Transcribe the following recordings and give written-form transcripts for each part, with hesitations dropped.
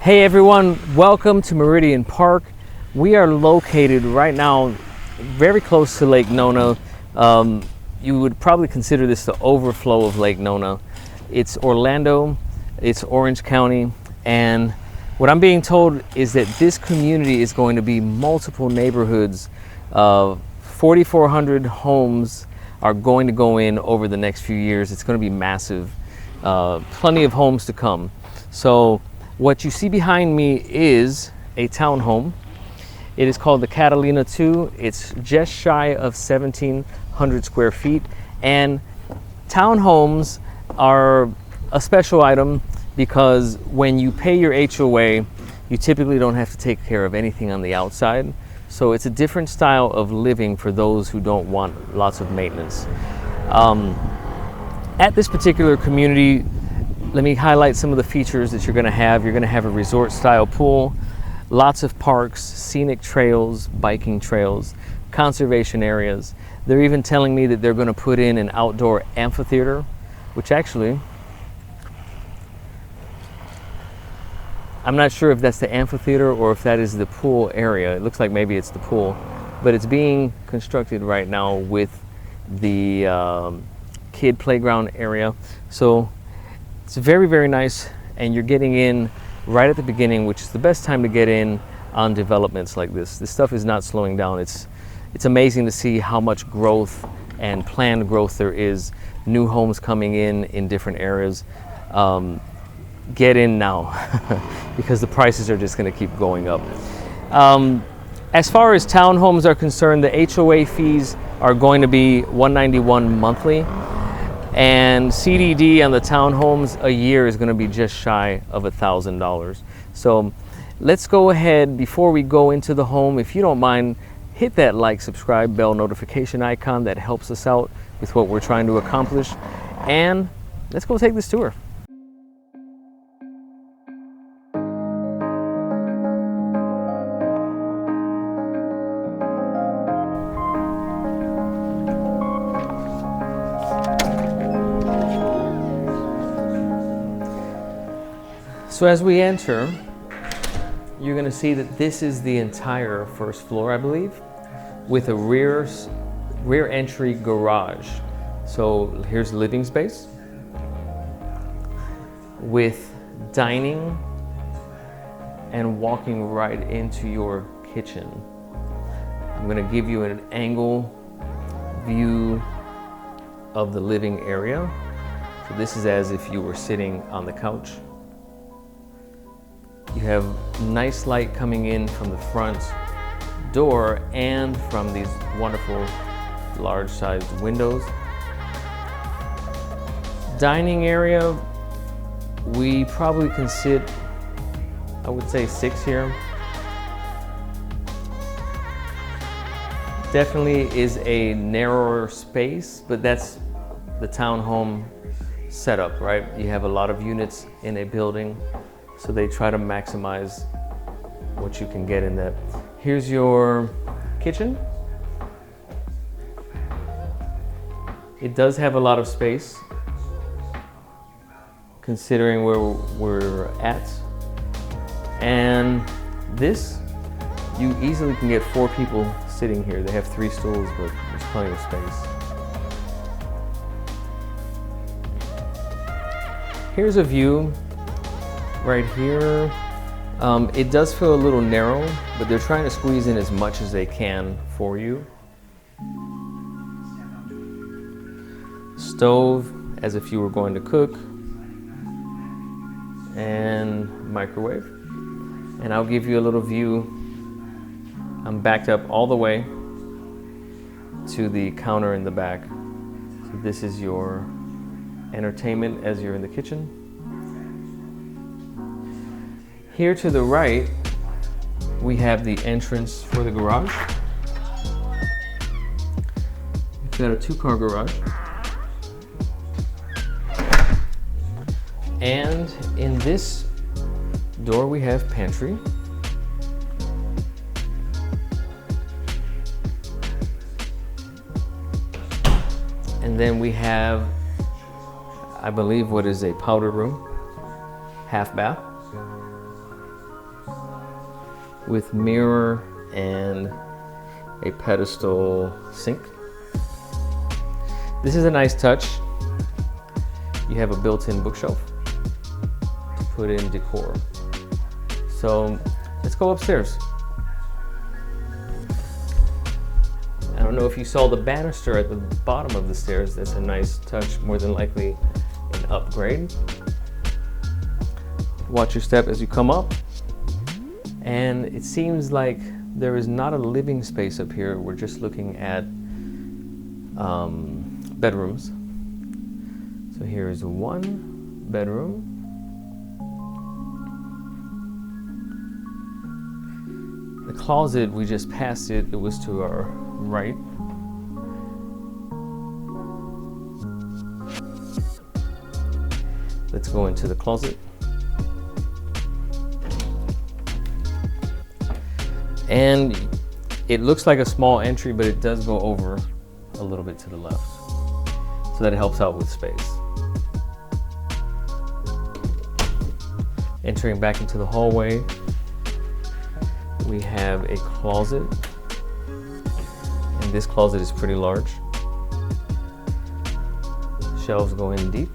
Hey everyone, welcome to Meritage Park. We are located right now very close to Lake Nona. You would probably consider this the overflow of Lake Nona. It's Orlando, it's Orange County, and what I'm being told is that this community is going to be multiple neighborhoods. 4,400 homes are going to go in over the next few years. It's going to be massive. Plenty of homes to come. So what you see behind me is a townhome. It is called the Catalina 2. It's just shy of 1,700 square feet. And townhomes are a special item because when you pay your HOA, you typically don't have to take care of anything on the outside. So it's a different style of living for those who don't want lots of maintenance. At this particular community, let me highlight some of the features that you're going to have. You're going to have a resort style pool, lots of parks, scenic trails, biking trails, conservation areas. They're even telling me that they're going to put in an outdoor amphitheater, which actually, I'm not sure if that's the amphitheater or if that is the pool area. It looks like maybe it's the pool, but it's being constructed right now with the kid playground area. So it's very, very nice, and you're getting in right at the beginning, which is the best time to get in on developments like this. This stuff is not slowing down. It's amazing to see how much growth and planned growth there is. New homes coming in different areas. Get in now because the prices are just going to keep going up. As far as townhomes are concerned, the HOA fees are going to be $191 monthly. And CDD on the townhomes a year is going to be just shy of $1,000. So let's go ahead, before we go into the home, if you don't mind, hit that like, subscribe, bell notification icon. That helps us out with what we're trying to accomplish. And let's go take this tour. So as we enter, you're going to see that this is the entire first floor, I believe, with a rear entry garage. So here's living space with dining and walking right into your kitchen. I'm going to give you an angle view of the living area. So this is as if you were sitting on the couch. You have nice light coming in from the front door and from these wonderful large-sized windows. Dining area, we probably can sit, I would say 6 here. Definitely is a narrower space, but that's the townhome setup, right? You have a lot of units in a building, so they try to maximize what you can get in that. Here's your kitchen. It does have a lot of space, considering where we're at. And this, you easily can get 4 people sitting here. They have 3 stools, but there's plenty of space. Here's a view right here. It does feel a little narrow, but they're trying to squeeze in as much as they can for you. Stove, as if you were going to cook, and microwave. And I'll give you a little view. I'm backed up all the way to the counter in the back. So this is your entertainment as you're in the kitchen. Here to the right, we have the entrance for the garage. We've got a 2-car garage. And in this door, we have pantry. And then we have, I believe, what is a powder room, half bath. with mirror and a pedestal sink. This is a nice touch. You have a built-in bookshelf to put in decor. So let's go upstairs. I don't know if you saw the banister at the bottom of the stairs. That's a nice touch, more than likely an upgrade. Watch your step as you come up. And it seems like there is not a living space up here. We're just looking at bedrooms. So here is one bedroom. The closet, we just passed it. It was to our right. Let's go into the closet. And it looks like a small entry, but it does go over a little bit to the left. So that helps out with space. Entering back into the hallway, we have a closet. And this closet is pretty large. Shelves go in deep.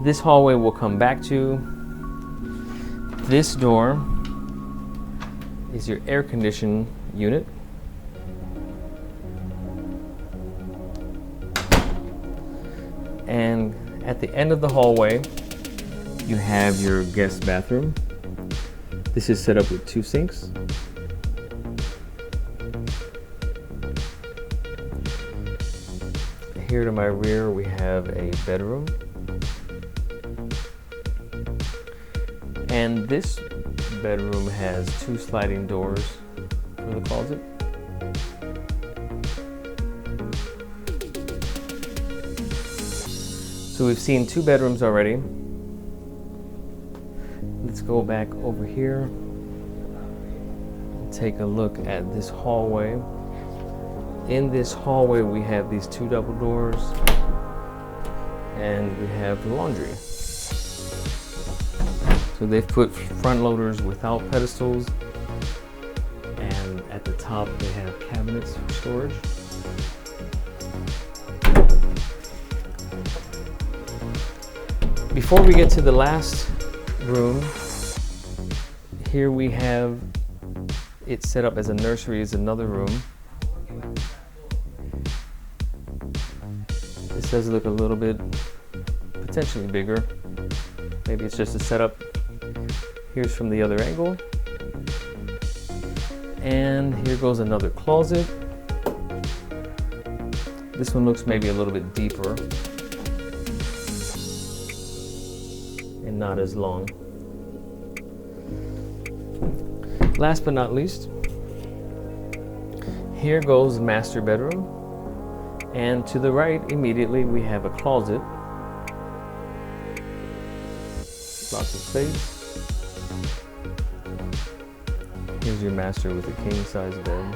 This hallway we'll come back to. This door is your air conditioning unit. And at the end of the hallway, you have your guest bathroom. This is set up with 2 sinks. Here to my rear, we have a bedroom. And this bedroom has 2 sliding doors for the closet. So we've seen 2 bedrooms already. Let's go back over here and take a look at this hallway. In this hallway, we have these 2 double doors, and we have the laundry. So they've put front loaders without pedestals, and at the top they have cabinets for storage. Before we get to the last room, here we have it set up as a nursery, is another room. This does look a little bit potentially bigger. Maybe it's just a setup. Here's from the other angle. And here goes another closet. This one looks maybe a little bit deeper and not as long. Last but not least, here goes the master bedroom. And to the right, immediately, we have a closet. Lots of space. Here's your master with a king-size bed.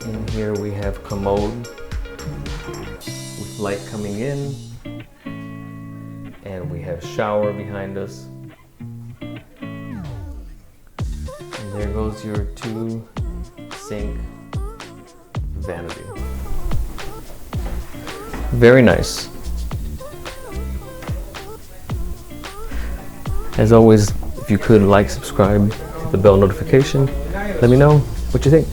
In here we have commode with light coming in, and we have shower behind us. And there goes your 2-sink vanity. Very nice. As always, if you could like, subscribe, hit the bell notification. Let me know what you think.